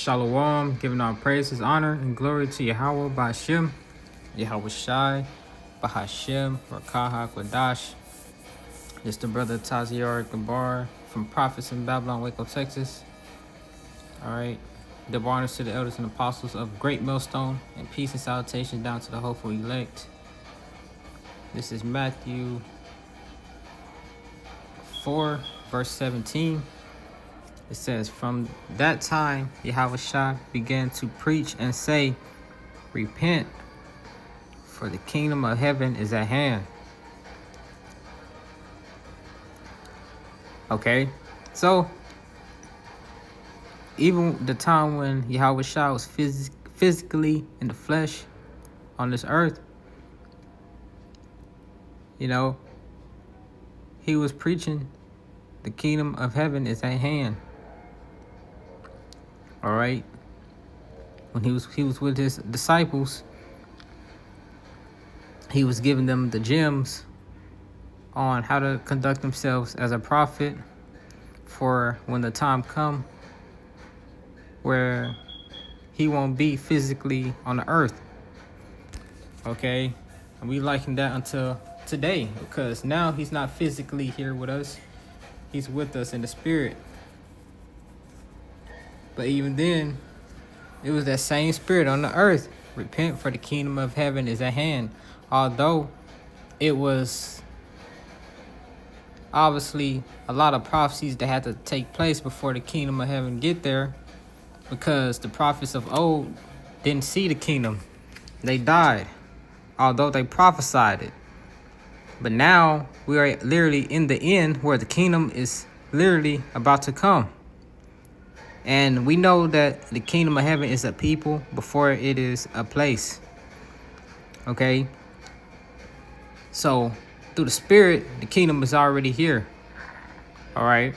Shalom, giving all praises, honor, and glory to Yahweh Ba'ashem, Yahweh Shai, Bahashem, Rakaha Kwadash. It's the brother Taziar Gabar from Prophets in Babylon, Waco, Texas. All right. Double honors to the elders and apostles of Great Millstone, and peace and salutation down to the hopeful elect. This is Matthew 4, verse 17. It says, from that time, Yahweh Shai began to preach and say, repent, for the kingdom of heaven is at hand. Okay, so even the time when Yahweh Shai was physically in the flesh on this earth, you know, he was preaching the kingdom of heaven is at hand. All right. When he was with his disciples, he was giving them the gems on how to conduct themselves as a prophet for when the time come where he won't be physically on the earth. Okay. And we liken that until today, because now he's not physically here with us. He's with us in the spirit. But even then, it was that same spirit on the earth. Repent, for the kingdom of heaven is at hand. Although it was obviously a lot of prophecies that had to take place before the kingdom of heaven get there, because the prophets of old didn't see the kingdom. They died, although they prophesied it. But now we are literally in the end where the kingdom is literally about to come. And we know that the kingdom of heaven is a people before it is a place. Okay? So, through the spirit, the kingdom is already here. All right?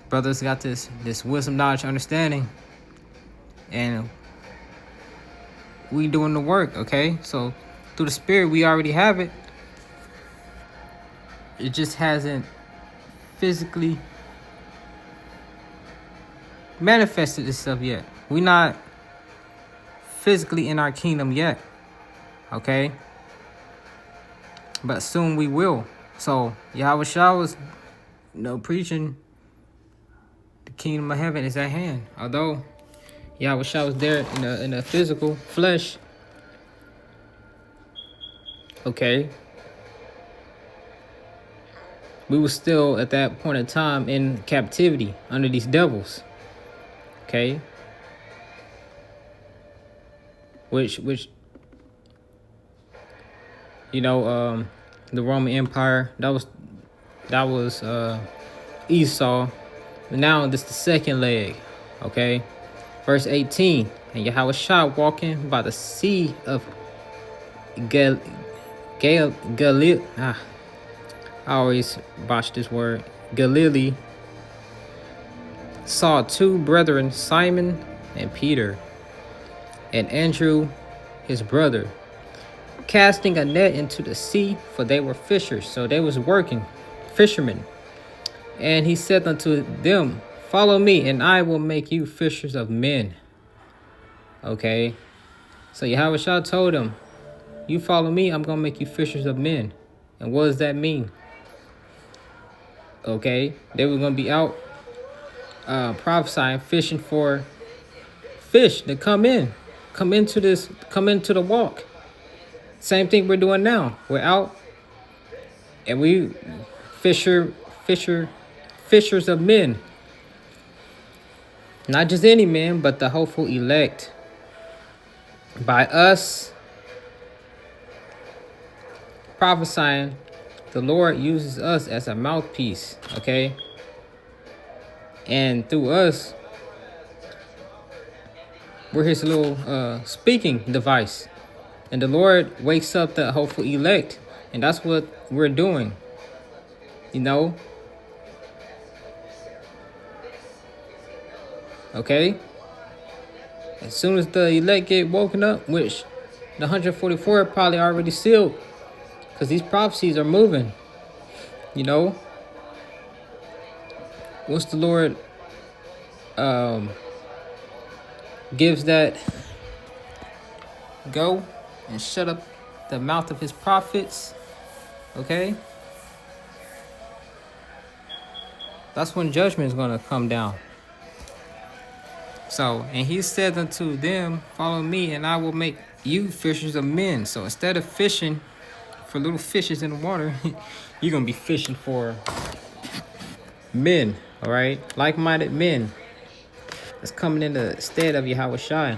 Brothers got this wisdom, knowledge, understanding. And we doing the work, okay? So, through the spirit, we already have it. It just hasn't physically manifested itself yet. We're not physically in our kingdom yet, okay? But soon we will. So Yahweh Shai was, preaching the kingdom of heaven is at hand. Although Yahweh Shai was there in a physical flesh, okay, we were still at that point in time in captivity under these devils. Okay, which the Roman Empire, that was Esau. Now this is the second leg. Okay, verse 18, and Yahweh Shai walking by the sea of Galilee. I always botch this word. Galilee. Saw two brethren, Simon and Peter, and Andrew his brother, casting a net into the sea, for they were fishers. So they was working, fishermen. And he said unto them, follow me, and I will make you fishers of men. Okay. So Yahweh Shai told them, you follow me, I'm going to make you fishers of men. And what does that mean? Okay. They were going to be out prophesying, fishing for fish to come into the walk. Same thing we're doing now. We're out and we fishers of men. Not just any men, but the hopeful elect. By us prophesying, the Lord uses us as a mouthpiece, okay? And through us, we're his little speaking device. And the Lord wakes up the hopeful elect. And that's what we're doing. Okay? As soon as the elect get woken up, which the 144 are probably already sealed, because these prophecies are moving. Once the Lord gives that go and shut up the mouth of his prophets, okay, that's when judgment is going to come down. So, and he said unto them, follow me, and I will make you fishers of men. So instead of fishing for little fishes in the water, you're going to be fishing for men, all right? Like-minded men that's coming in the stead of Yahweh Shai,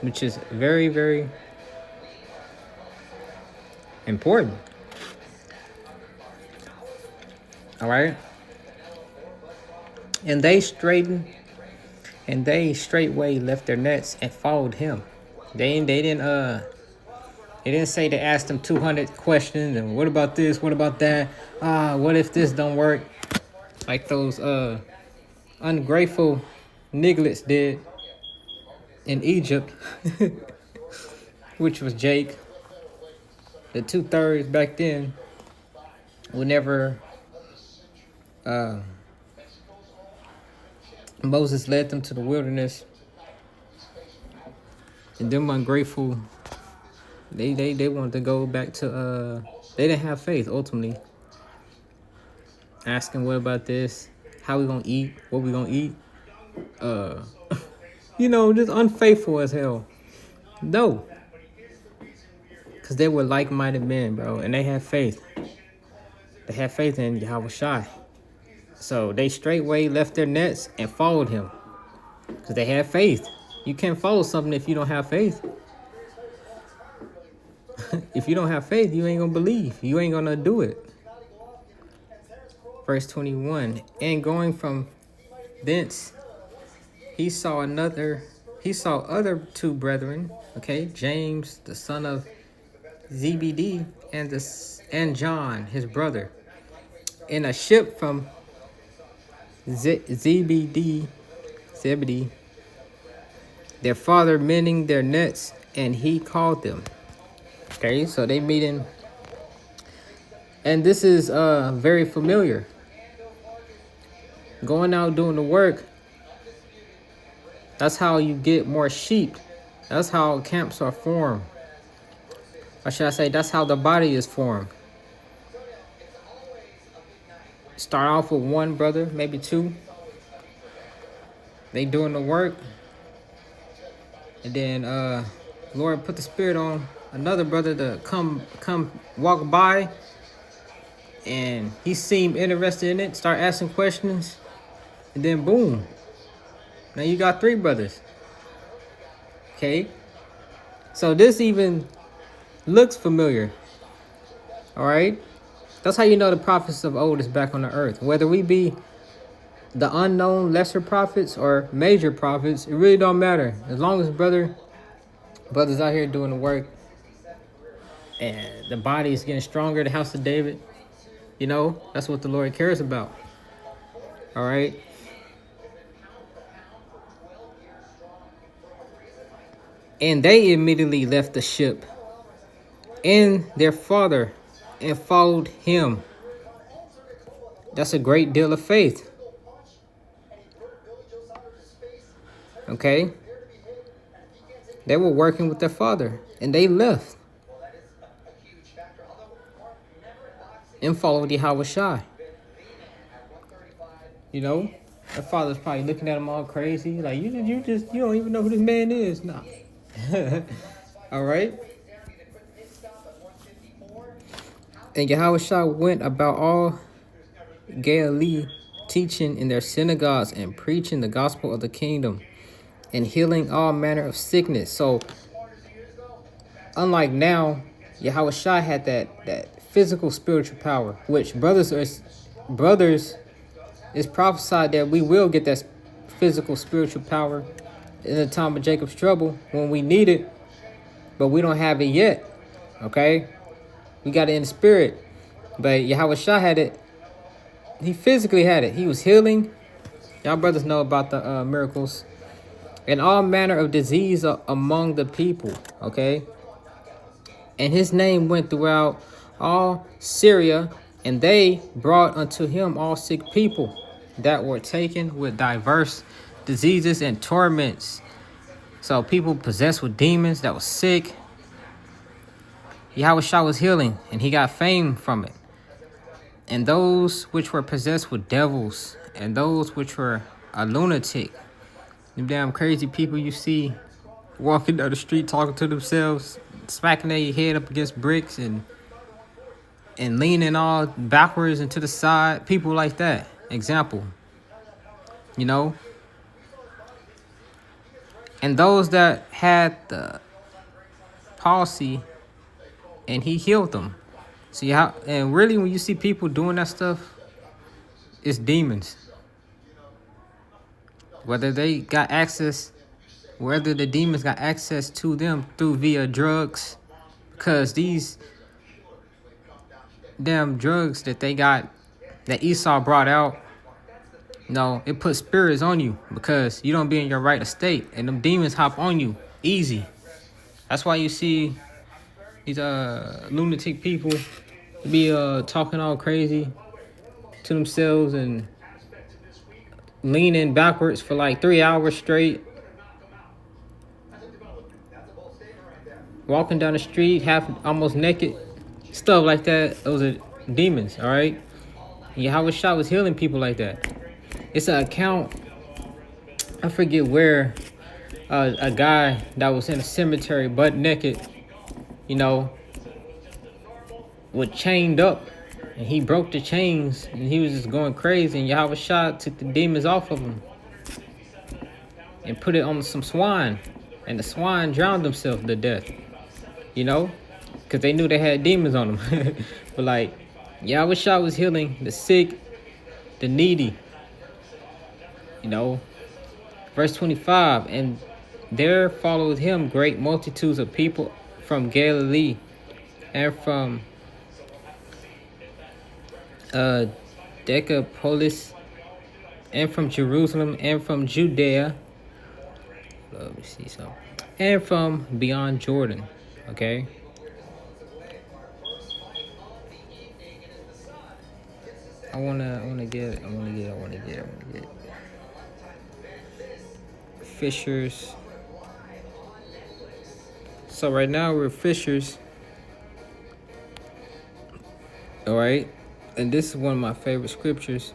which is very, very important, all right? And they straightway left their nets and followed him. They didn't say they asked him 200 questions and what about this, what about that, what if this don't work, like those ungrateful nigglets did in Egypt, which was Jake. The 2/3 back then, whenever Moses led them to the wilderness, and them ungrateful, they wanted to go back to they didn't have faith ultimately. Asking what about this? How we gonna eat? What we gonna eat? Just unfaithful as hell. No. Because they were like-minded men, bro, and they had faith. They had faith in Yahweh Shai. So they straightway left their nets and followed him. Because they had faith. You can't follow something if you don't have faith. If you don't have faith, you ain't going to believe. You ain't going to do it. Verse 21. And going from thence, he saw other 2 brethren, okay, James, the son of Zebedee, and John, his brother, in a ship from Zebedee, their father mending their nets, and he called them. Okay, so they meet him, and this is very familiar. Going out doing the work, that's how you get more sheep. That's how camps are formed. Or should I say, that's how the body is formed. Start off with 1 brother, maybe 2. They doing the work. And then Lord put the spirit on another brother to come walk by. And he seemed interested in it, start asking questions. And then boom. Now you got 3 brothers. Okay. So this even looks familiar. All right. That's how you know the prophets of old is back on the earth. Whether we be the unknown lesser prophets or major prophets, it really don't matter. As long as brothers out here doing the work and the body is getting stronger, the house of David, that's what the Lord cares about. All right. And they immediately left the ship and their father and followed him. That's a great deal of faith. Okay? They were working with their father and they left and followed Yahweh Shai. Their father's probably looking at them all crazy. Like, you don't even know who this man is. Nah. All right. And Yahweh Shai went about all Galilee, teaching in their synagogues and preaching the gospel of the kingdom and healing all manner of sickness. So, unlike now, Yahweh Shai had that physical spiritual power, which brothers is prophesied that we will get that physical spiritual power in the time of Jacob's trouble when we need it, but we don't have it yet. Okay? We got it in the spirit. But Yahweh Shai had it. He physically had it. He was healing. Y'all brothers know about the miracles. And all manner of disease among the people. Okay? And his name went throughout all Syria. And they brought unto him all sick people that were taken with diverse diseases and torments. So people possessed with demons that was sick, Yahushua was healing, and he got fame from it. And those which were possessed with devils, and those which were a lunatic, them damn crazy people you see walking down the street talking to themselves, smacking their head up against bricks and leaning all backwards and to the side, people like that. Example, you know. And those that had the palsy, and he healed them. See how, and really when you see people doing that stuff, it's demons. Whether they got access, whether the demons got access to them through via drugs, because these damn drugs that they got, that Esau brought out, no, it puts spirits on you because you don't be in your right estate, and them demons hop on you easy. That's why you see these lunatic people be talking all crazy to themselves and leaning backwards for like 3 hours straight, walking down the street half almost naked, stuff like that. Those are demons, all right? And Yahushua was healing people like that. It's an account, I forget where, a guy that was in a cemetery butt naked, you know, was chained up, and he broke the chains, and he was just going crazy, and Yahushua took the demons off of him and put it on some swine, and the swine drowned themselves to death, you know, because they knew they had demons on them. But like, Yahushua was healing the sick, the needy, you know. Verse 25, and there followed him great multitudes of people from Galilee and from Decapolis and from Jerusalem and from Judea. Let me see something. And from beyond Jordan. Okay. I wanna get fishers. So right now we're fishers. All right. And this is one of my favorite scriptures.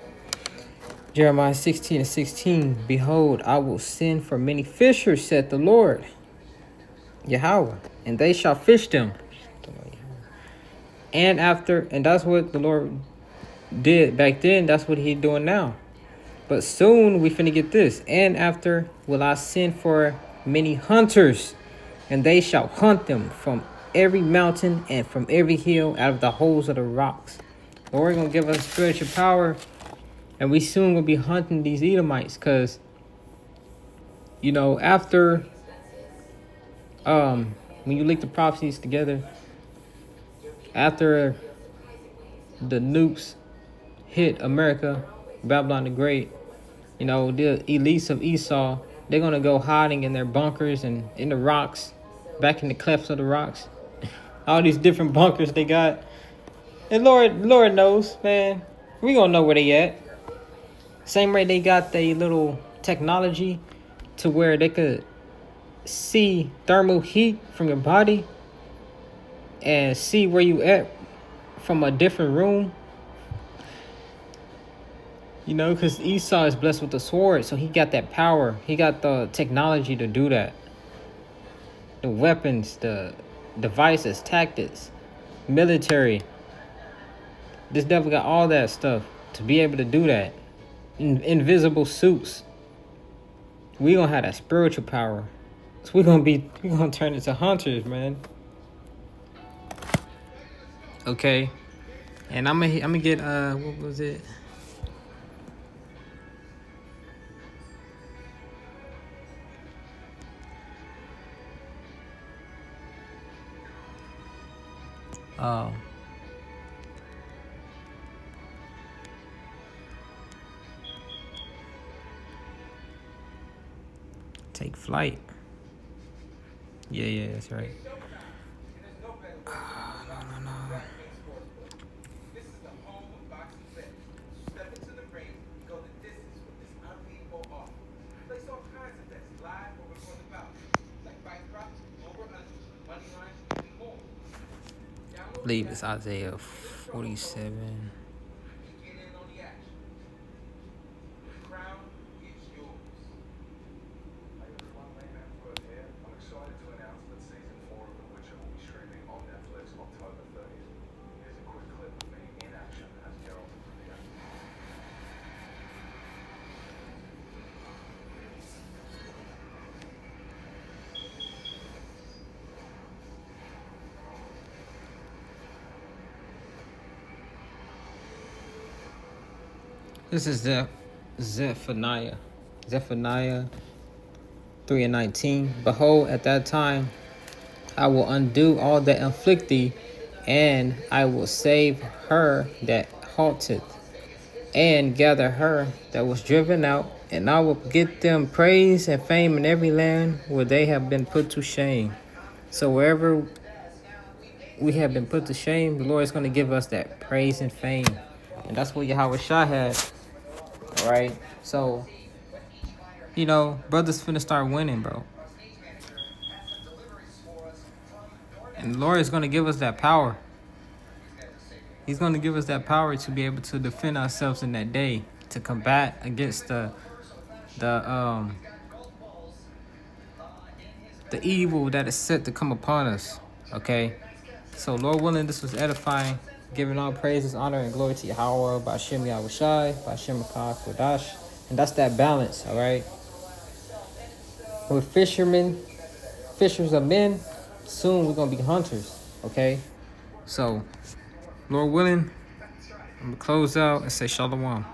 Jeremiah 16:16. Behold, I will send for many fishers, said the Lord, Yahweh, and they shall fish them. And that's what the Lord did back then. That's what he's doing now. But soon we finna get this. And after will I send for many hunters, and they shall hunt them from every mountain and from every hill, out of the holes of the rocks. Lord gonna give us spiritual power, and we soon will be hunting these Edomites, because, you know, after when you link the prophecies together, after the nukes hit America, Babylon the Great, you know, the elites of Esau, they're gonna go hiding in their bunkers and in the rocks, back in the clefts of the rocks. All these different bunkers they got. And Lord knows, man, we gonna know where they at. Same way they got their little technology to where they could see thermal heat from your body and see where you at from a different room. You know, because Esau is blessed with the sword, so he got that power. He got the technology to do that. The weapons, the devices, tactics, military. This devil got all that stuff to be able to do that. Invisible suits. We gonna have that spiritual power. So we gonna turn into hunters, man. Okay. And I'm gonna get what was it? Take flight. Yeah, that's right. No. I believe it's Isaiah 47. This is Zephaniah. Zephaniah 3:19. Behold, at that time I will undo all that afflict thee, and I will save her that halteth, and gather her that was driven out, and I will get them praise and fame in every land where they have been put to shame. So wherever we have been put to shame, the Lord is going to give us that praise and fame. And that's what Yahweh Shah had. All right. So, brothers finna start winning, bro. And the Lord is going to give us that power. He's going to give us that power to be able to defend ourselves in that day, to combat against the evil that is set to come upon us. Okay. So, Lord willing, this was edifying. Giving all praises, honor, and glory to Yahweh, Ba'ashem Yahushai, Ba'ashem Makah Kodash. And that's that balance, all right? We're fishers of men. Soon we're going to be hunters, okay? So, Lord willing, I'm going to close out and say Shalom.